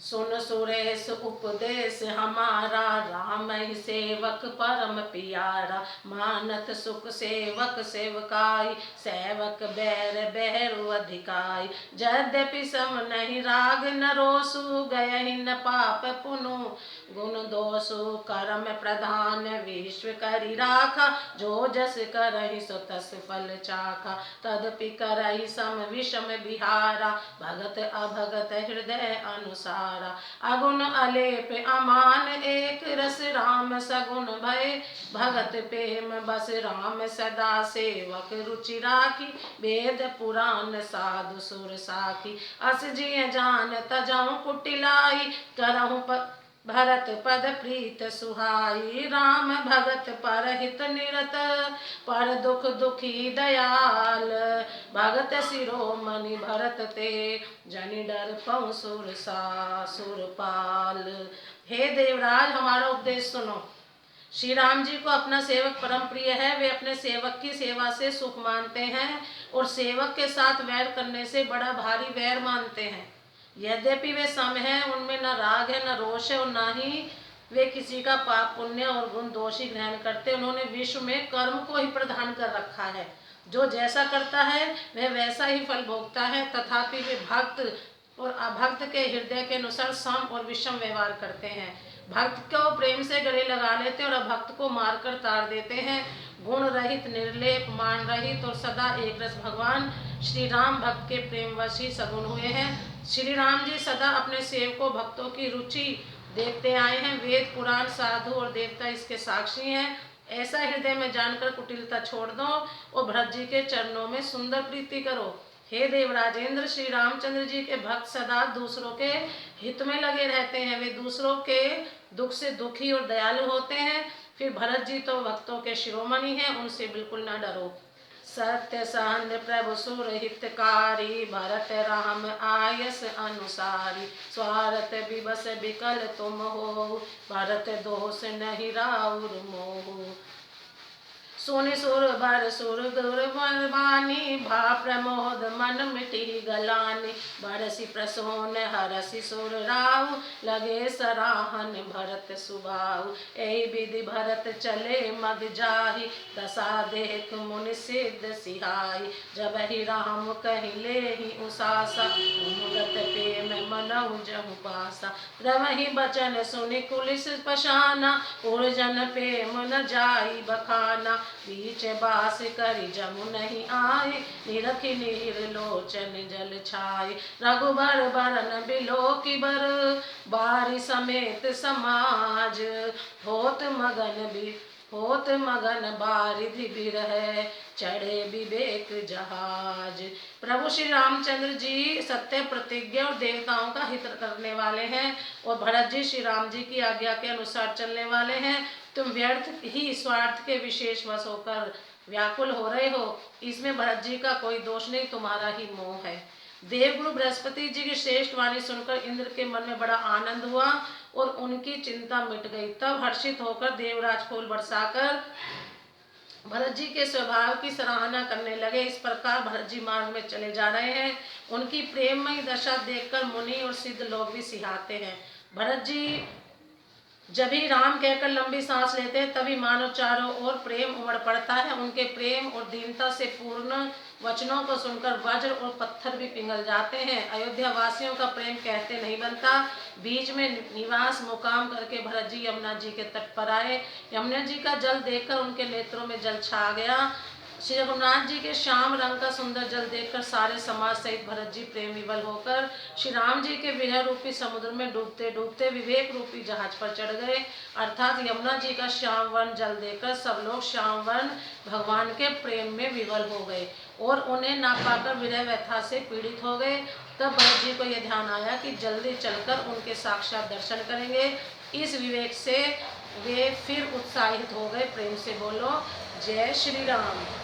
सुन सुरेश उपदेश हमारा, राम ही सेवक परम पियारा। मानत सुख सेवक सेवकाई, सेवक बैर बैरु अधिकाई। यद्यपि सम नहीं राग न रोसु, गयहि न पाप पुनु गुण दोषु। कर्म प्रधान विश्व करि राखा, जो जस करहि सो तस फल चाखा। तदपि करहि सम विषम बिहारा, भगत अभगत हृदय अनुसारा। अगुण अलेप अमान एक रस, राम सगुण भय भगत प्रेम बस। राम सदा सेवक रुचि राखी, वेद पुराण साधु सुर साखी। अस जिय जान तजहु कुटिलाई, करहु भरत पद प्रीत सुहाई। राम भगत परहित निरत, पर दुख दुखी दयाल। भगत शिरोमणि भरत ते, जनि डर पउ सुरपाल। हे देवराज, हमारा उपदेश सुनो। श्री राम जी को अपना सेवक परम प्रिय है। वे अपने सेवक की सेवा से सुख मानते हैं और सेवक के साथ वैर करने से बड़ा भारी वैर मानते हैं। यद्यपि वे सम हैं, उनमें न राग है न रोष है और न ही वे किसी का पाप पुण्य और गुण दोषी ग्रहण करते। उन्होंने विश्व में कर्म को ही प्रधान कर रखा है। जो जैसा करता है वह वैसा ही फल भोगता है। तथापि वे भक्त और अभक्त के हृदय के अनुसार सम और विषम व्यवहार करते हैं। भक्त को प्रेम से गले लगा लेते हैं और अभक्त को मारकर तार देते हैं। गुण रहित, निर्लेप, मान रहित और सदा एक रस भगवान श्री राम भक्त के प्रेमवश ही सगुण हुए हैं। श्री राम जी सदा अपने सेवकों भक्तों की रुचि देखते आए हैं। वेद पुराण साधु और देवता इसके साक्षी हैं। ऐसा हृदय में जानकर कुटिलता छोड़ दो और भरत जी के चरणों में सुंदर प्रीति करो। हे देवराजेंद्र, श्री रामचंद्र जी के भक्त सदा दूसरों के हित में लगे रहते हैं। वे दूसरों के दुख से दुखी और दयालु होते हैं। फिर भरत जी तो भक्तों के शिरोमणि हैं, उनसे बिल्कुल न डरो। सत्य सहन प्रभु सुर हितकारी, भरत राम आयस अनुसारी। स्वार्थ विवश विकल तुम हो, भरत दोष नहीं राउर मोह। सुनि सुर बर सुर गुर बरबानी, भा प्रमोद मन मिटी गलानी। बरसी प्रसोन हरसि सुर राउ, लगे सराहन भरत सुभाउ। एहि विधि भरत चले मग जाहि, दशा देख मुनि सिद्ध सिहाई। जब ही राम कहि लेहि उसासा, अनुगत प्रेम मनहु जहु पासा। रमहि बचन सुनि कुलिस पशाना, उर्जन प्रेम न जाई बखाना। बीच बास करि जमु नहीं आए, निरखि निर्लोचन जल छाए। रघुबर बरन बिलोकि बर, बारी समेत समाज। होत मगन बारिधि बिरह, चढ़े विवेक जहाज। प्रभु श्री रामचंद्र जी सत्य प्रतिज्ञा और देवताओं का हित करने वाले हैं और भरत जी श्री राम जी की आज्ञा के अनुसार चलने वाले हैं। तुम व्यर्थ ही स्वार्थ के विशेष वश होकर व्याकुल हो रहे हो। इसमें भरत जी का कोई दोष नहीं, तुम्हारा ही मोह है। देवगुरु बृहस्पति जी की श्रेष्ठ वाणी सुनकर इंद्र के मन में बड़ा आनंद हुआ और उनकी चिंता मिट गई। तब हर्षित होकर देवराज फूल बरसाकर भरत जी के स्वभाव की सराहना करने लगे। इस प्रकार भरत जी मार्ग में चले जा रहे हैं। उनकी प्रेममयी दशा देखकर मुनि और सिद्ध लोग भी सिहाते हैं। भरत जी जब ही राम कहकर लंबी सांस लेते हैं, तभी मानो चारों ओर प्रेम उमड़ पड़ता है। उनके प्रेम और दीनता से पूर्ण वचनों को सुनकर वज्र और पत्थर भी पिघल जाते हैं। अयोध्या वासियों का प्रेम कहते नहीं बनता। बीच में निवास मुकाम करके भरत जी यमुना जी के तट पर आए। यमुना जी का जल देखकर उनके नेत्रों में जल छा गया। श्री रघुनाथ जी के श्याम रंग का सुंदर जल देखकर सारे समाज सहित भरत जी प्रेम विवल होकर श्री राम जी के विरह रूपी समुद्र में डूबते डूबते विवेक रूपी जहाज पर चढ़ गए। अर्थात यमुना जी का श्याम वर्ण जल देखकर सब लोग श्याम वर्ण भगवान के प्रेम में विवल हो गए और उन्हें ना पाकर विरह व्यथा से पीड़ित हो गए। तब भरत जी को यह ध्यान आया कि जल्दी चलकर उनके साक्षात दर्शन करेंगे। इस विवेक से वे फिर उत्साहित हो गए। प्रेम से बोलो जय श्री राम।